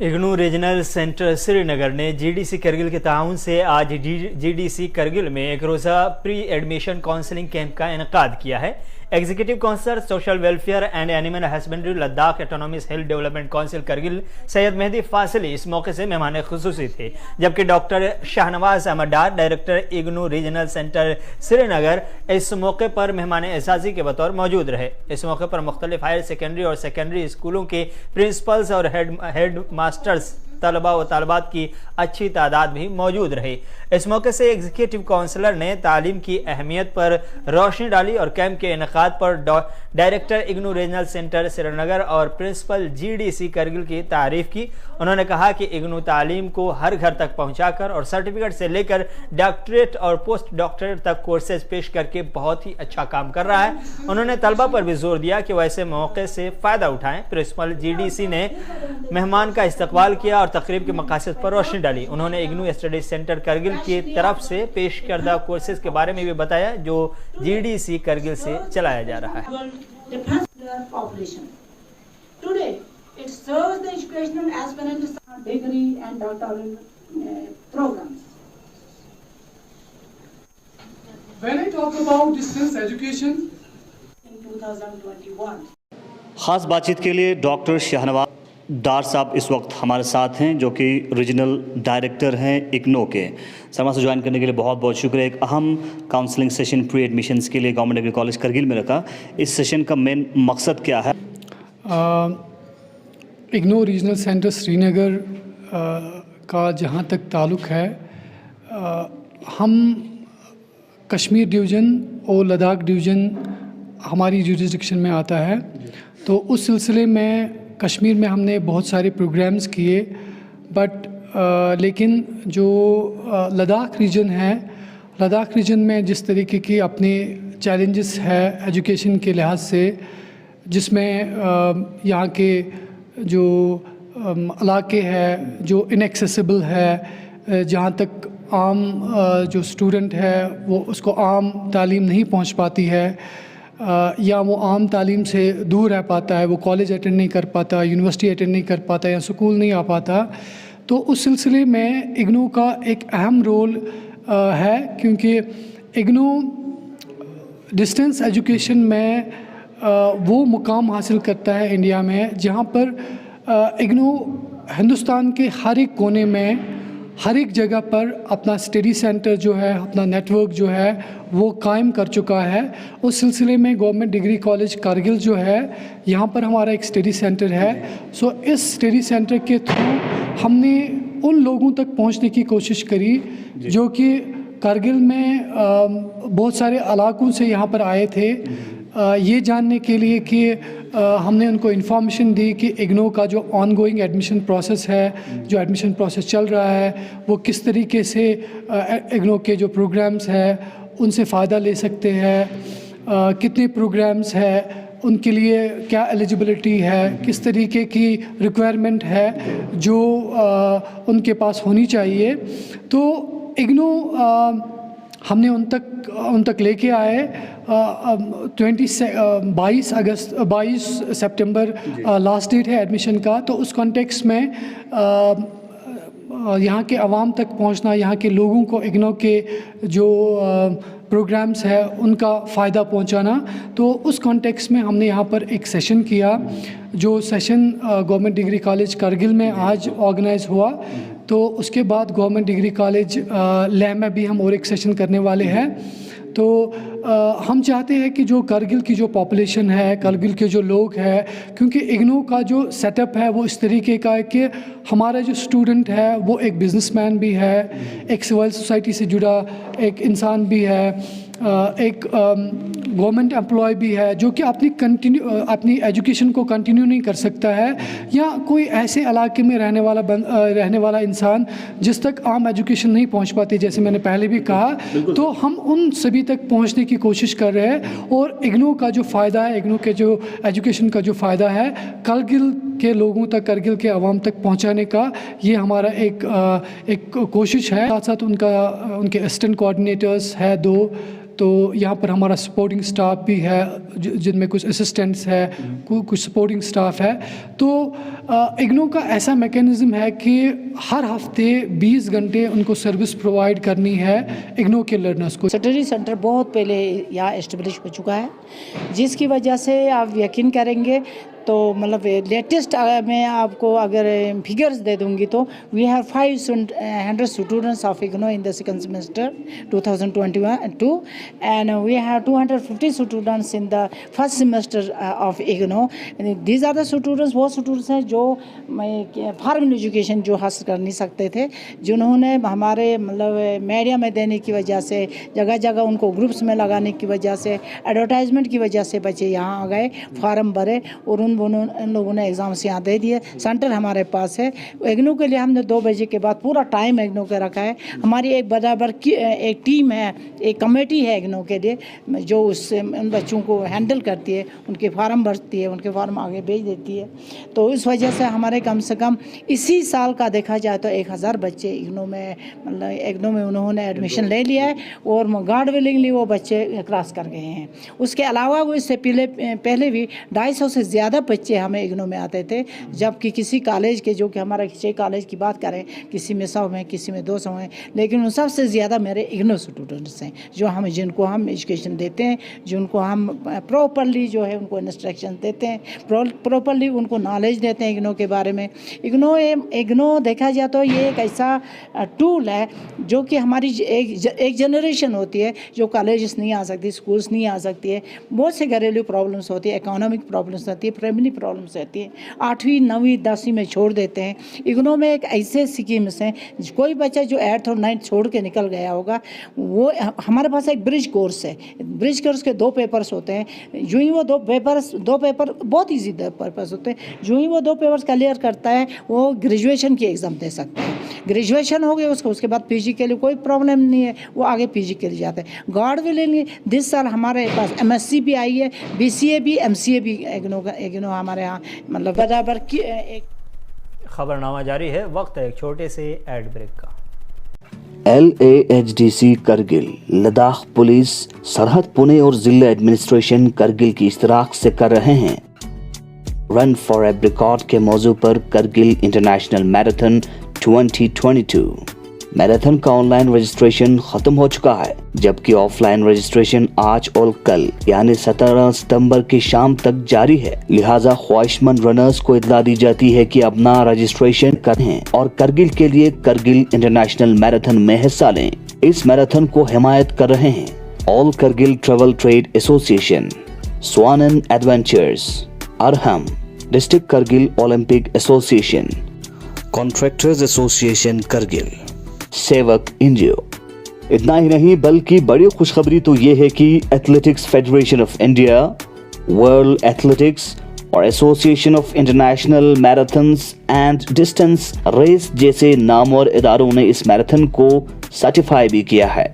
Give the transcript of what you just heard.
IGNOU regional centre Srinagar ने GDC Kargil के ताउन से आज जीडीसी करगिल में एक रोज़ा प्री एडमिशन काउंसलिंग कैंप का इनेकाद किया है। Executive councillor social welfare and animal husbandry Ladakh autonomous hill development council Kargil Syed Mehdi Fazili इस मौके से मेहमान खुसूसी थे, जबकि doctor Shahnawaz Ahmad Dar director IGNOU regional centre Srinagar इस मौके पर मेहमान एजाजी के बतौर मौजूद रहे। इस मौके पर मुख्तलिफ हायर सेकेंडरी और सेकेंडरी स्कूलों के प्रिंसिपल्स और हेड मास्टर्स तलबा व तालबात की अच्छी तादाद भी मौजूद रही। इस मौके से एग्जीक्यूटिव काउंसलर ने तालीम की अहमियत पर रोशनी डाली और कैंप के इनेकाद पर director IGNOU regional centre Srinagar और प्रिंसिपल जीडीसी करगिल की तारीफ की। उन्होंने कहा कि इग्नू तालीम को हर घर तक पहुंचाकर और सर्टिफिकेट से लेकर डॉक्टरेट और पोस्ट डॉक्टरेट तक कोर्सेज पेश करके बहुत ही अच्छा काम कर रहा है। उन्होंने तलबा पर भी जोर दिया कि वैसे मौके से फ़ायदा उठाएं। प्रिंसिपल जीडीसी ने मेहमान का इस्तकबाल किया और तकरीब के मकासद पर रोशनी डाली। उन्होंने इग्नू स्टडी सेंटर करगिल की तरफ से पेश करदा कोर्सेज के बारे में भी बताया जो जीडीसी करगिल से चलाया जा रहा है। It serves the educational aspirants degree and doctoral programs. When I talk about distance education in 2021. ख़ास बातचीत के लिए डॉक्टर शाहनवाज डार साहब इस वक्त हमारे साथ हैं, जो कि रीजनल डायरेक्टर हैं इग्नो के। सरमा से ज्वाइन करने के लिए बहुत बहुत शुक्रिया। एक अहम काउंसलिंग सेशन प्री एडमिशन्स के लिए गवर्नमेंट डिग्री कॉलेज करगिल में रखा। इस सेशन का मेन मकसद क्या है? इग्नो रीजनल सेंटर श्रीनगर का जहाँ तक ताल्लुक़ है, हम कश्मीर डिवीज़न और लद्दाख डिवीज़न हमारी जुरिसडिक्शन में आता है। तो उस सिलसिले में कश्मीर में हमने बहुत सारे प्रोग्राम्स किए, लेकिन जो लद्दाख रीजन है, लद्दाख रीजन में जिस तरीके की अपने चैलेंजेस है एजुकेशन के लिहाज से, जिसमें यहाँ के जो इलाके है जो इनएक्सेसिबल है, जहाँ तक आम जो स्टूडेंट है वो उसको आम तालीम नहीं पहुँच पाती है, या वो आम तालीम से दूर रह पाता है, वो कॉलेज अटेंड नहीं कर पाता, यूनिवर्सिटी अटेंड नहीं कर पाता या स्कूल नहीं आ पाता। तो उस सिलसिले में इग्नू का एक अहम रोल है, क्योंकि इग्नू डिस्टेंस एजुकेशन में वो मुकाम हासिल करता है इंडिया में, जहाँ पर इग्नू हिंदुस्तान के हर एक कोने में हर एक जगह पर अपना स्टडी सेंटर जो है, अपना नेटवर्क जो है वो कायम कर चुका है। उस सिलसिले में गवर्नमेंट डिग्री कॉलेज करगिल जो है, यहाँ पर हमारा एक स्टडी सेंटर है। सो इस स्टडी सेंटर के थ्रू हमने उन लोगों तक पहुँचने की कोशिश करी जो कि करगिल में बहुत सारे इलाकों से यहाँ पर आए थे, ये जानने के लिए कि हमने उनको इन्फॉर्मेशन दी कि इग्नो का जो ऑनगोइंग एडमिशन प्रोसेस है, जो एडमिशन प्रोसेस चल रहा है, वो किस तरीके से इग्नो के जो प्रोग्राम्स हैं उनसे फ़ायदा ले सकते हैं, कितने प्रोग्राम्स हैं, उनके लिए क्या एलिजिबिलिटी है, किस तरीके की रिक्वायरमेंट है जो उनके पास होनी चाहिए। तो इग्नो हमने उन तक लेके आए। 22 सितंबर लास्ट डेट है एडमिशन का। तो उस कॉन्टेक्स्ट में यहाँ के आवाम तक पहुँचना, यहाँ के लोगों को इग्नो के जो प्रोग्राम्स है उनका फ़ायदा पहुँचाना, तो उस कॉन्टेक्स्ट में हमने यहाँ पर एक सेशन किया, जो session government degree college Kargil में आज ऑर्गेनाइज़ हुआ। तो उसके बाद गवर्नमेंट डिग्री कॉलेज लेह में भी हम और एक सेशन करने वाले हैं। तो हम चाहते हैं कि जो करगिल की जो पॉपुलेशन है, करगिल के जो लोग हैं, क्योंकि इग्नो का जो सेटअप है वो इस तरीके का है कि हमारा जो स्टूडेंट है वो एक बिजनेसमैन भी है, एक सिविल सोसाइटी से जुड़ा एक इंसान भी है, एक गवर्नमेंट एम्प्लॉय भी है, जो कि अपनी एजुकेशन को कंटिन्यू नहीं कर सकता है, या कोई ऐसे इलाके में रहने वाला इंसान जिस तक आम एजुकेशन नहीं पहुंच पाती, जैसे मैंने पहले भी कहा। तो हम उन सभी तक पहुंचने की कोशिश कर रहे हैं, और इग्नो का जो फ़ायदा है, इग्नो के जो एजुकेशन का जो फ़ायदा है करगिल के लोगों तक, करगिल के आवाम तक पहुँचाने का, ये हमारा एक कोशिश है। साथ साथ उनके असिस्टेंट कोऑर्डिनेटर्स है 2, تو یہاں پر ہمارا سپورٹنگ سٹاف بھی ہے جن میں کچھ اسسٹنٹس ہے کچھ سپورٹنگ سٹاف ہے. تو اگنو کا ایسا میکینزم ہے کہ ہر ہفتے 20 گھنٹے ان کو سروس پرووائڈ کرنی ہے اگنو کے لرنرس کو. اسٹڈی سینٹر بہت پہلے یہاں اسٹیبلش ہو چکا ہے جس کی وجہ سے آپ یقین کریں گے تو مطلب لیٹسٹ میں آپ کو اگر فگرز دے دوں گی تو we have 500 students of IGNOU in the second semester 2022 and we have 250 students in the first semester of IGNOU. These are the students وہ اسٹوڈنٹس ہیں جو فارمل ایجوکیشن جو حاصل کر نہیں سکتے تھے جنہوں نے ہمارے مطلب میڈیا میں دینے کی وجہ سے جگہ جگہ ان کو گروپس میں لگانے کی وجہ سے ایڈورٹائزمنٹ کی وجہ سے بچے یہاں آ گئے فارم بھرے اور ان لوگوں نے ایگزامس یہاں دے دیے. سینٹر ہمارے پاس ہے. اگنو کے لیے ہم نے 2 بجے کے بعد پورا ٹائم اگنو کا رکھا ہے. ہماری ایک برابر کی ایک ٹیم ہے ایک کمیٹی ہے اگنو کے لیے جو ان بچوں کو ہینڈل کرتی ہے ان کے فارم بھرتی ہے ان کے فارم آگے بھیج دیتی ہے. تو اس وجہ سے ہمارے کم سے کم اسی سال کا دیکھا جائے تو 1000 بچے اگنو میں مطلب اگنو میں انہوں نے ایڈمیشن لے لیا ہے اور گاڈ ولنگلی وہ بچے کراس کر گئے ہیں. اس کے علاوہ وہ اس سے پہلے بھی 250 سے زیادہ بچے ہمیں اگنو میں آتے تھے جبکہ کسی کالج کے جو کہ ہمارا 6 کالج کی بات کریں کسی میں 100 ہیں کسی میں 200 ہیں لیکن ان سب سے زیادہ میرے اگنو اسٹوڈنٹس ہیں جو جن کو ہم ایجوکیشن دیتے ہیں جن کو ہم پراپرلی جو ہے ان کو انسٹرکشن دیتے ہیں پراپرلی ان کو نالج دیتے ہیں اگنو کے بارے میں. اگنو دیکھا جائے تو یہ ایک ایسا ٹول ہے جو کہ ہماری ایک جنریشن ہوتی ہے جو کالجز نہیں آ سکتی اسکولس نہیں آ سکتی ہے بہت سے گھریلو پرابلمس ہوتی ہے اکنامک پرابلمس ہوتی ہے فیملی پرابلمس رہتی ہیں 8ویں 9ویں 10ویں میں چھوڑ دیتے ہیں. اگنو میں ایک ایسے اسکیمس ہیں کوئی بچہ جو 8th اور 9th چھوڑ کے نکل گیا ہوگا وہ ہمارے پاس ایک برج کورس ہے. برج کورس کے 2 پیپرس ہوتے ہیں. جو ہی وہ 2 پیپر بہت ایزی پیپرس ہوتے ہیں. جو ہی وہ 2 پیپرس کلیئر کرتا ہے وہ گریجویشن کی ایگزام دے سکتا ہے. گریجویشن ہو گیا اس کے بعد پی جی کے لیے کوئی پرابلم نہیں ہے وہ آگے پی جی کے لیے جاتا ہے. گاڈ ولنگلی دس سال ہمارے پاس ایم ایس سی بھی آئی ہے بی سی اے بھی ایم سی اے بھی اگنو ہمارے یہاں مطلب برابر کی ایک خبرنامہ جاری ہے. وقت ہے ایک چھوٹے سے ایڈ بریک کا. LAHDC کرگل لداخ پولیس سرحد پونے اور ضلع ایڈمنسٹریشن کرگل کی اشتراک سے کر رہے ہیں رن فار اے ریکارڈ کے موضوع پر کرگل انٹرنیشنل میراتھن 2022. میراتھن کا آن لائن رجسٹریشن ختم ہو چکا ہے جبکہ آف لائن رجسٹریشن آج اور کل یعنی 17 ستمبر کی شام تک جاری ہے. لہٰذا خواہش مند رنرز کو اطلاع دی جاتی ہے کہ اپنا رجسٹریشن کریں اور کرگل کے لیے کرگل انٹرنیشنل میراتھن میں حصہ لیں. اس میراتھن کو حمایت کر رہے ہیں all Kargil travel trade association, سوانن adventures, Arham, district Kargil Olympic association, contractors association Kargil, civic NGO. اتنا ہی نہیں بلکہ بڑی خوشخبری تو یہ ہے کہ athletics federation of India, world athletics اور association of international marathons and distance race جیسے نامور اداروں نے اس میراتھن کو سرٹیفائی بھی کیا ہے.